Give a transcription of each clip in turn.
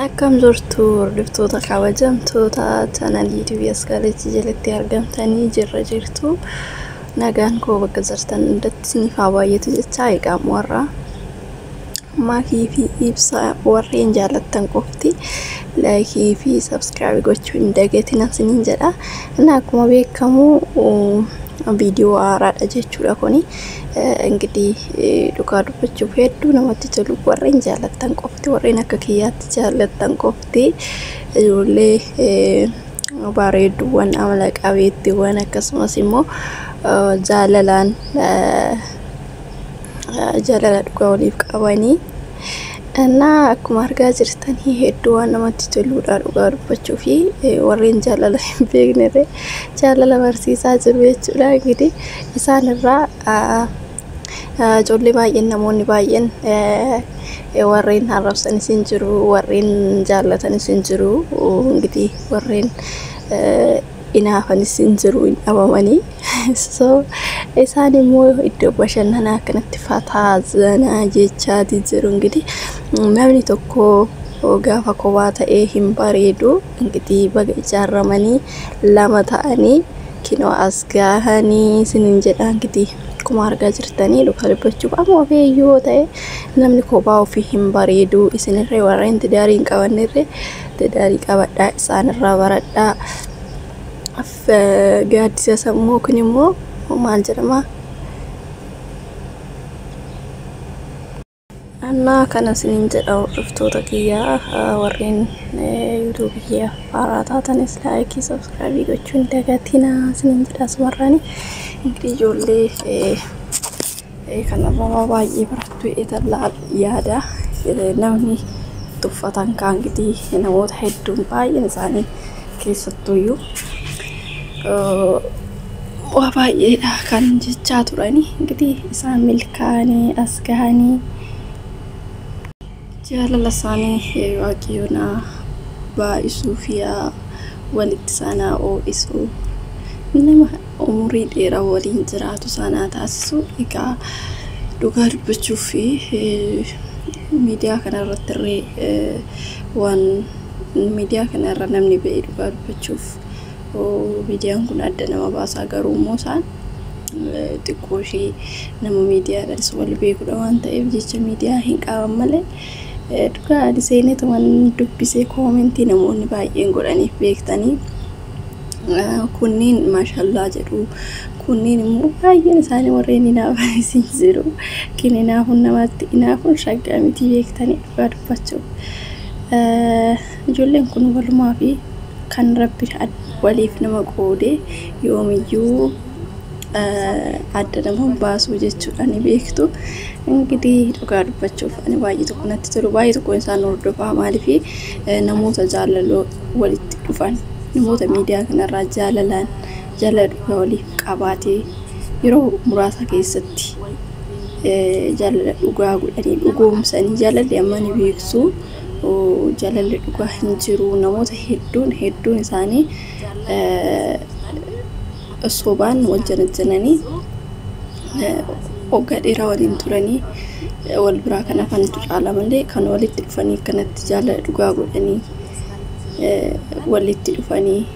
Akkam jirtu hordoftoota kabajamtoota channel YouTube Askaleetti jalatti argamtanii jirtu nagaan koo bakka jirtan hundatti isiniif haa baay'atu jechaa eegaa warra maakii fi ibsa warreen jaallattan qofti laayikii fi subscribe gochuu hin dagatinaa isiniin jedha. Akkuma beekamu video haaraadha jechuudha kuni. Enggidi dhugaa dubbachuuf hedduu namatti tolu warreen jaallattan qofti warreen akka kiyyaatti jaallattan qofti ijoollee bareedduuwwan amala qabeettiiwwan akkasumas immoo jaalalaan jaalala dhugaa waliif qabanii akkuma argaa jirtanii hedduu waan namatti toludha dhugaa dubbachuuf warreen jaalala hin beekne jaalala barsiisaa jiru jechuudha. Enggidi isaan irraa ijoollee baay'een namoonni baay'een warreen harrabsan isin jiru warreen jaallatan isin jiru enggidi warreen inaafan isin jiru dhabamanii so isaan immoo iddoo bashannanaa kanatti fataa zanaa jechaati jiru. Enggidi namni tokko gaafa kophaa ta'ee hin bareedu enggidi baga ijaarramanii lama ta'anii kinoo as gahanii isiniin jedha. Enggidi akkuma argaa jirtanii dhugaa dubbachuuf ammoo feeyyoo ta'e namni kophaa ofii hin bareedu. Isinirree warreen tidaarii hin qabannirree tidaarii qabadhaa isaanirraa baradhaa. Gaaddisa sammuu kun immoo maal jedhama kana isiniin jedha hordoftoota kiyyaa warreen YouTube kiyyaa haaraa taatanis laayikii subscribe gochuu hin dagatinaa isiniin jedha asumarraani. Enggidi ijoollee kanarraa baay'ee barattu eetalaa yaada namni tuffatan kaan enggidi namoota hedduun baay'een isaanii keessattuuyyuu waa baay'eedha kan jechaa turani. Enggidi isaan milkaanii as gahanii jaalala isaanii waaqayyoon baay'isuu fi walitti isaanii oo'isuu nama umurii dheeraa waliin jiraatu sanaa taasisu. Egaa dhugaa dubbachuuf miidiyaa kanarratti irree waan miidiyaa kanarra namni ba'ee dhugaa dubbachuuf miidiyaan kun adda nama baasaa garuu immoo isaan xiqqoo ishee nama miidiyaadhaanis wal beekudha waan ta'eef jecha miidiyaa hin qaban malee dhugaa diseenetu waan dubbisee koomentii namoonni baay'een godhaniif beektanii kunniin maashaallah jedhu kunniin immoo baay'een isaanii warreen inaafan isin jiru kin inaafuun namatti inaafuun shaggaa miti beektanii dhugaa dubbachuuf. Ijoolleen kun walumaa fi kan rabbi waliif nama qoodee yoomiyyuu adda nama baasuu jechuudha ni beektu. Enggidi dhugaa dubbachuuf ani baay'ee tokko natti tolu baay'ee tokko isaan hordofaa maaliif namoota jaalaloo walitti dhufan namoota miidiyaa kanarraa jaalalaan jaalala dhugaa waliif qabaatee yeroo muraasa keessatti jaalala dhugaa godhanii dhugoomsanii jaalalli amma ni beeksu jaalalli dhugaa hin jiru. Namoota hedduun isaanii sobaan wal janajjananii waggaa dheeraa waliin turanii wal biraa kan hafantu caala malee kan walitti dhufanii kanatti jaalala dhugaa godhanii walitti dhufanii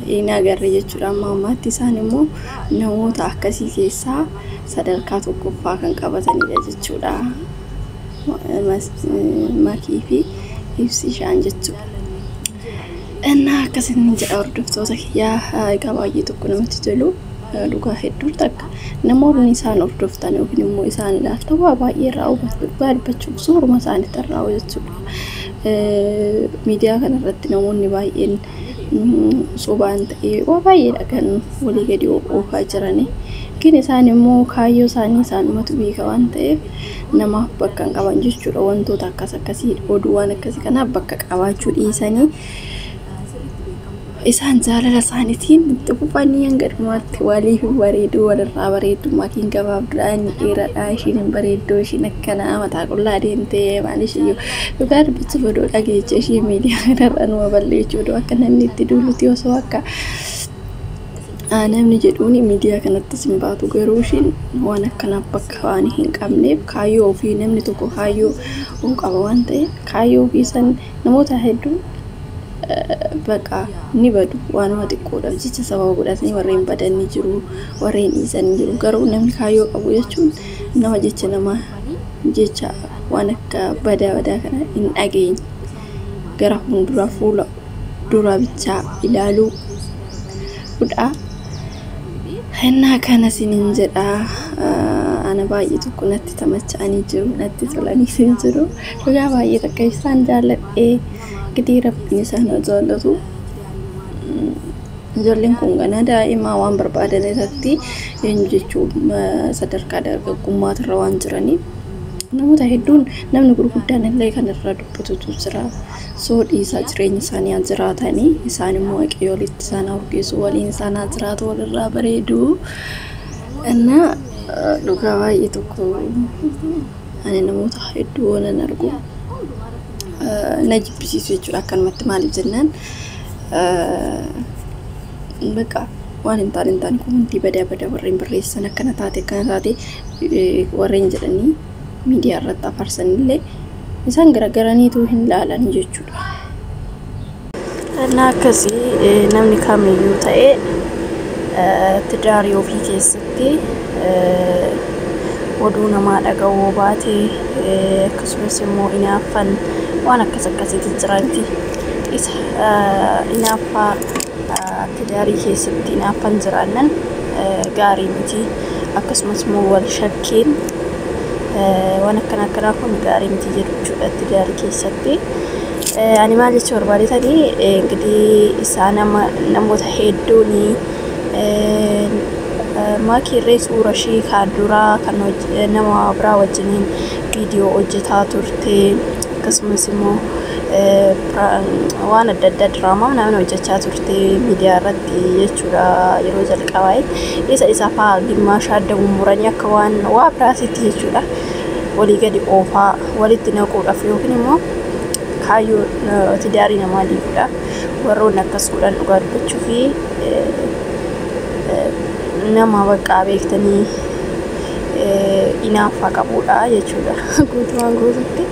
hin agarre jechuudha. Ammaatti isaan immoo namoota akkasii keessaa sadarkaa tokkoffaa kan qabatanidha jechuudha. Maakii fi ibsi isaan jechuudha. Akkasiin jedha hordoftoota kiyyaa egaa baay'ee tokko namatti tolu dhugaa hedduu takka namoonni isaan hordoftan yookiin immoo isaan ilaalta waa baay'ee irraa hubatu dhugaa dubbachuuf suuruma isaaniitti irraa jechuudha. Miidiyaa kanarratti namoonni baay'een sobaan ta'ee waa baay'eedha kan walii gadi oofaa jirani. Kin isaan immoo kaayyoo isaanii isaanumatu beeka waan ta'eef namaaf bakka hin qaban jechuudha. Wantoota akkasii oduuwwan akkasii kanaaf bakka qabaachuu dhiisanii isaan jaalala isaaniitiin itti fufanii hanga dhumaatti waliif bareedu walirraa bareedu. Maakiin gabaabdudha inni dheeraadha ishiin hin bareedduu ishiin akkanaa mataa qullaa deemtee maalishiyyuu dhugaa dubbachuuf odoo dhageecha ishee miidiyaa kanarra numa balleechuudha akka namni itti duulutti osoo akka namni jedhuun miidiyaa kanatti simbaatu garuu ishiin waan akkanaaf bakka waan hin qabneef kaayyoo ofii namni tokko kaayyoo qaba waan ta'eef kaayyoo ofii san namoota hedduu bakka ni badu waanuma xiqqoodhaaf jecha sababa godhatanii warreen badanii jiru warreen dhiisanii jiru garuu namni kaayyoo qabu jechuun nama jecha nama jecha waan akka badaa kana hin dhageenye gara fuuldura fuula dura bichaa ilaaluu fudha. Hennaa kana sinin jedha ana baay'ee tokko natti tamacha'anii jiru natti tolanii sin jiru dhugaa baay'ee takka isaan jaalladhee gidii rabbiin isaan jaallatu ijoolleen kun gana daa'imaa waan barbaadan irratti eenyu jechuun sadarkaa dargaggummaarra waan jiraniif namoota hedduun namni gurguddaan illee kan irraa dubbatutu jira soo dhiisaa jireenya isaanii jiraatanii isaan immoo waaqayyo walitti isaan argeessu waliin isaan jiraatu walirraa bareedu እና dhugaa baay'ee tokko ani namoota hedduu waan argu na jibbisiisu jechuudha akkanumatti maaliif jennaan bakka waan hin taane komentii badaa warreen barreessan akkana taate warreen jedhanii miidiyaa irratti afarsanillee isaan garagaraniitu hin laalan jechuudha. Ana akkasii namni kamiyyuu ta'e tidaarii ofii keessatti oduu namaa dhaga'uu baate akkasumas immoo inaaffan waan akkasitti jiranti isa inaaffaa tidaarii keessatti inaaffan jiraannan gaarii miti akkasumas immoo wal shakkeen waan akkana kun gaarii miti jechuudha tidaarii keessatti. Ani maal jechuun barbaadetanii enggidii isaan namoota hedduuni maakirree suura ishee kan duraa kan nama biraa wajjiniin viidiyoo hojjetaa turte akkasumas immoo waan adda addaa diraamaa namni hojjechaa turte miidiyaa irratti jechuudha yeroo jalqabaa isa fa'aa gimmaashaa adda mummuranii akka waan waa biraasitti jechuudha walii gadi oofaa walitti naquudhaaf yookiin immoo kaayyoo tidaarii namaa diiguudha warroonni akkasuudhaan dhugaa dubbachuu fi nama baqqaa beektanii inaaffaa qabuudha jechuudha guutumaan guututti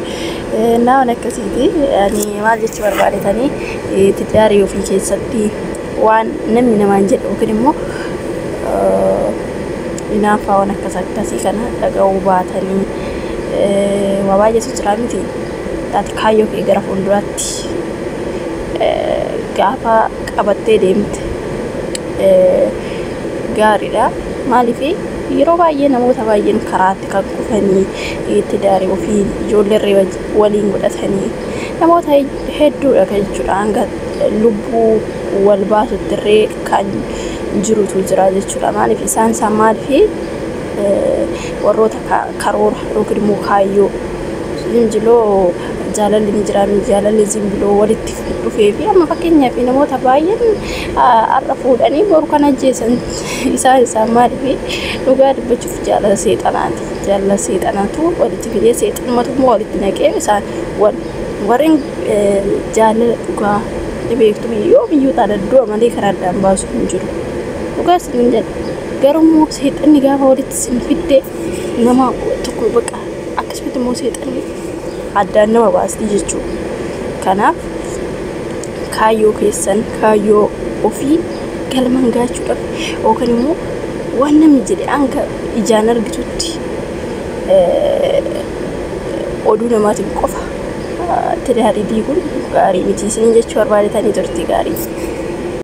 waan akkasiiti ani maal jechuu barbaadetanii tidaarii ofii keessatti waan namni namaan jedhu yookiin immoo inaaffaa waan akkasii kana dhaga'uu baatanii waa baay'eetu jira miti taate kaayyoo kee gara fuulduraatti gaafa qabattee deemte gaariidha maaliif yeroo baay'ee namoota baay'een karaatti kan kufanii tidaarii ofii ijoollee waliin godhatanii namoota hedduudha jechuudha hanga lubbuu wal baasutti irree kan jirutu jira jechuudha maaliif isaan maaliif warroota karoora yookiin immoo kaayyoo injiloo jaalalli ni jira jaalalli zimbiloo walitti dhufee fi amma fakkeenyaaf namoota baay'een arra fuudhanii boru kan ajjeesan isaan maaliif dhugaa dubbachuuf jaalala seexanaatu walitti fidee seexanumatu immoo walitti naqee isaan warreen jaalala dhugaa beektu biyyoo taadaddoo malee kan addaan baasu hin jiru dhugaa sin jedha garuu seexanni gaafa walitti sin fiddee nama tokko baqa akkasumas immoo seexanni addaan nama baasti jechuudha. Kanaaf kaayyoo keessan kaayyoo ofii galmaan gaachuudhaaf yookaan immoo waan namni jedhe hanga ijaan argitutti oduu namaatiin qofa tidaarii diiguun gaarii miti isin jechuu barbaadetanii turte gaarii.